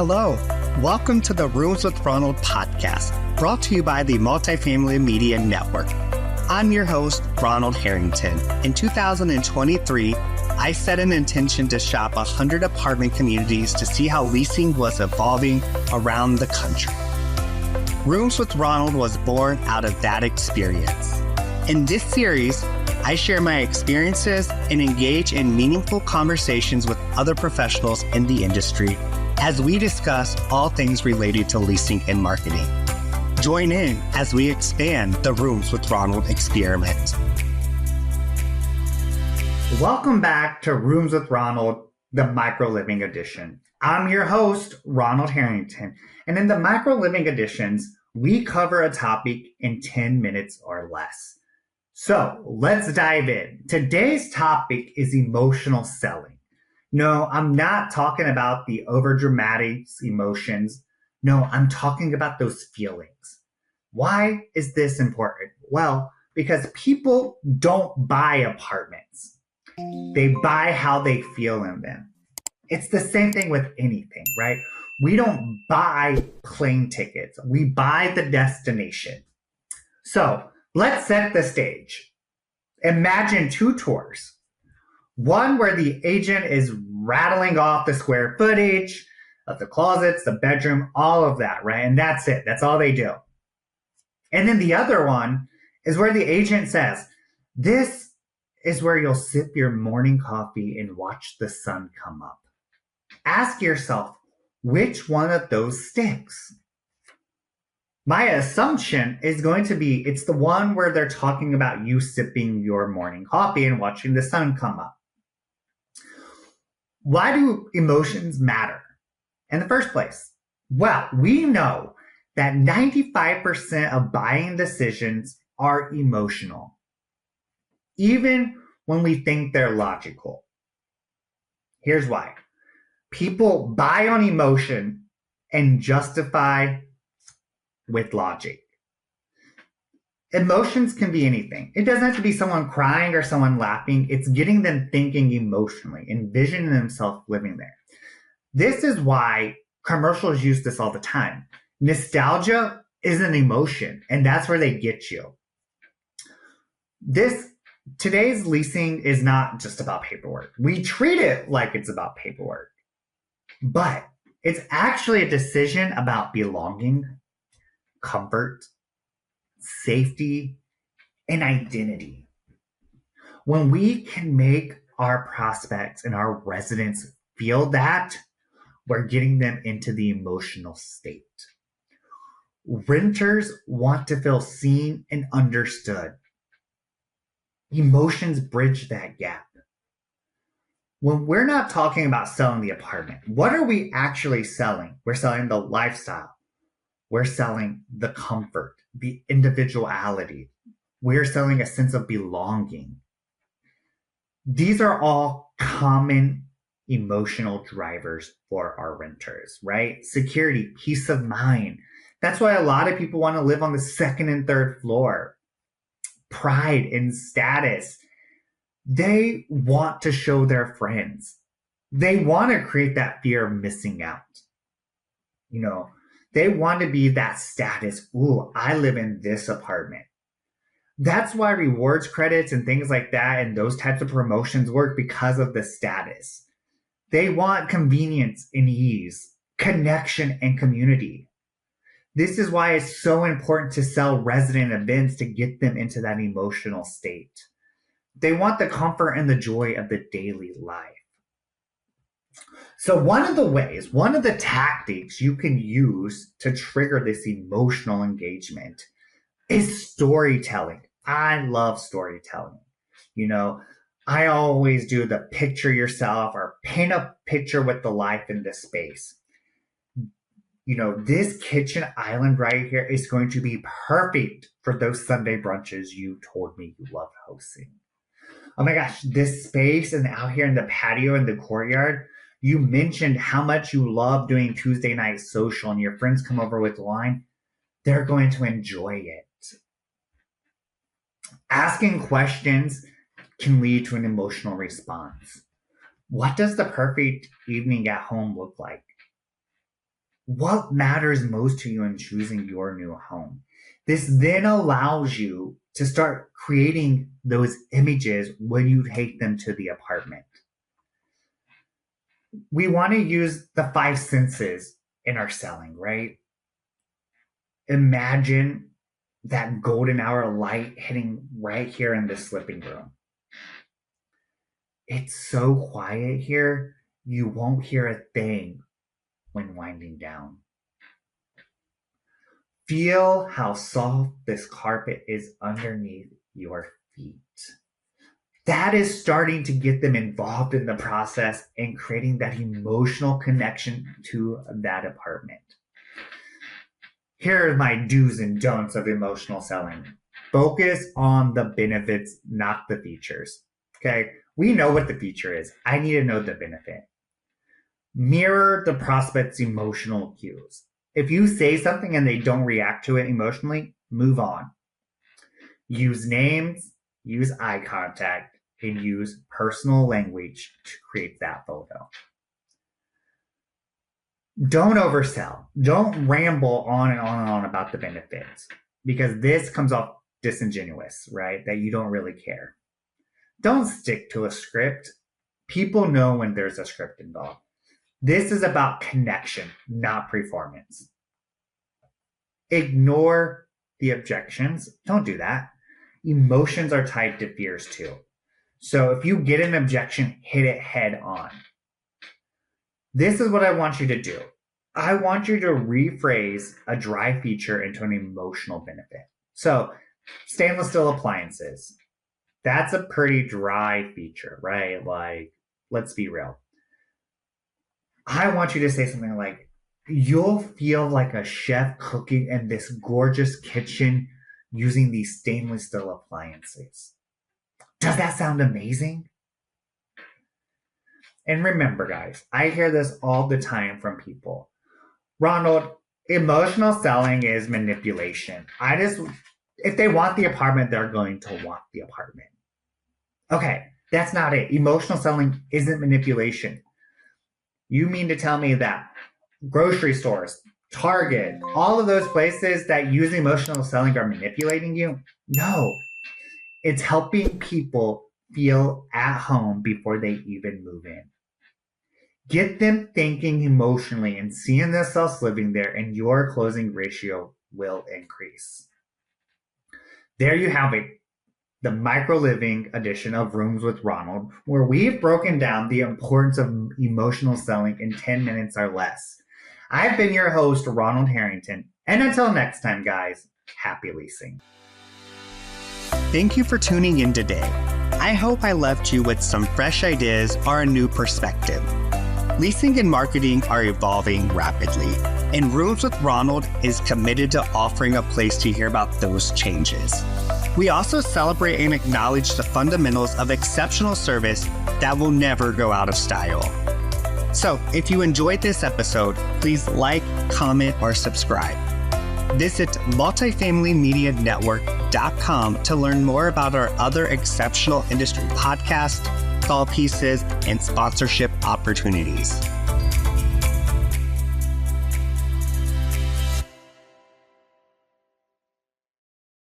Hello, welcome to the Rooms with Ronald podcast, brought to you by the Multifamily Media Network. I'm your host, Ronald Harrington. In 2023, I set an intention to shop 100 apartment communities to see how leasing was evolving around the country. Rooms with Ronald was born out of that experience. In this series, I share my experiences and engage in meaningful conversations with other professionals in the industry as we discuss all things related to leasing and marketing. Join in as we expand the Rooms with Ronald experiment. Welcome back to Rooms with Ronald, the Micro Living Edition. I'm your host, Ronald Harrington, and in the Micro Living Editions, we cover a topic in 10 minutes or less. So let's dive in. Today's topic is emotional selling. No, I'm not talking about the overdramatic emotions. No, I'm talking about those feelings. Why is this important? Well, because people don't buy apartments. They buy how they feel in them. It's the same thing with anything, right? We don't buy plane tickets. We buy the destination. So let's set the stage. Imagine two tours. One where the agent is rattling off the square footage of the closets, the bedroom, all of that, right? And that's it. That's all they do. And then the other one is where the agent says, this is where you'll sip your morning coffee and watch the sun come up. Ask yourself, which one of those sticks? My assumption is going to be it's the one where they're talking about you sipping your morning coffee and watching the sun come up. Why do emotions matter in the first place? Well, we know that 95% of buying decisions are emotional, even when we think they're logical. Here's why. People buy on emotion and justify with logic. Emotions can be anything. It doesn't have to be someone crying or someone laughing. It's getting them thinking emotionally, envisioning themselves living there. This is why commercials use this all the time. Nostalgia is an emotion, and that's where they get you. Today's leasing is not just about paperwork. We treat it like it's about paperwork, but it's actually a decision about belonging, comfort, safety, and identity. When we can make our prospects and our residents feel that, we're getting them into the emotional state. Renters want to feel seen and understood. Emotions bridge that gap. When we're not talking about selling the apartment, what are we actually selling? We're selling the lifestyle. We're selling the comfort, the individuality. We're selling a sense of belonging. These are all common emotional drivers for our renters, right? Security, peace of mind. That's why a lot of people want to live on the second and third floor. Pride and status. They want to show their friends. They want to create that fear of missing out. They want to be that status. Ooh, I live in this apartment. That's why rewards credits and things like that and those types of promotions work because of the status. They want convenience and ease, connection and community. This is why it's so important to sell resident events to get them into that emotional state. They want the comfort and the joy of the daily life. So one of the tactics you can use to trigger this emotional engagement is storytelling. I love storytelling. I always do the picture yourself or paint a picture with the life in this space. This kitchen island right here is going to be perfect for those Sunday brunches you told me you love hosting. Oh my gosh, this space and out here in the patio in the courtyard, you mentioned how much you love doing Tuesday night social and your friends come over with wine. They're going to enjoy it. Asking questions can lead to an emotional response. What does the perfect evening at home look like? what matters most to you in choosing your new home. This then allows you to start creating those images when you take them to the apartment. We want to use the five senses in our selling, right? Imagine that golden hour light hitting right here in this living room. It's so quiet here, you won't hear a thing when winding down. Feel how soft this carpet is underneath your feet. That is starting to get them involved in the process and creating that emotional connection to that apartment. Here are my do's and don'ts of emotional selling. Focus on the benefits, not the features. Okay, we know what the feature is. I need to know the benefit. Mirror the prospect's emotional cues. If you say something and they don't react to it emotionally, move on. Use names, use eye contact, and use personal language to create that photo. Don't oversell. Don't ramble on and on and on about the benefits, because this comes off disingenuous, right? That you don't really care. Don't stick to a script. People know when there's a script involved. This is about connection, not performance. Ignore the objections. Don't do that. Emotions are tied to fears too. So if you get an objection, hit it head on. This is what I want you to do. I want you to rephrase a dry feature into an emotional benefit. So stainless steel appliances. That's a pretty dry feature, right? Like, let's be real. I want you to say something like, you'll feel like a chef cooking in this gorgeous kitchen using these stainless steel appliances. Does that sound amazing? And remember, guys, I hear this all the time from people. Ronald, emotional selling is manipulation. If they want the apartment, they're going to want the apartment. Okay, that's not it. Emotional selling isn't manipulation. You mean to tell me that grocery stores, Target, all of those places that use emotional selling are manipulating you? No. It's helping people feel at home before they even move in. Get them thinking emotionally and seeing themselves living there, and your closing ratio will increase. There you have it. The micro living edition of Rooms with Ronald, where we've broken down the importance of emotional selling in 10 minutes or less. I've been your host, Ronald Harrington, and until next time, guys, happy leasing. Thank you for tuning in today. I hope I left you with some fresh ideas or a new perspective. Leasing and marketing are evolving rapidly, and Rooms with Ronald is committed to offering a place to hear about those changes. We also celebrate and acknowledge the fundamentals of exceptional service that will never go out of style. So, if you enjoyed this episode, please like, comment, or subscribe. Visit multifamilymedianetwork.com to learn more about our other exceptional industry podcasts, call pieces, and sponsorship opportunities.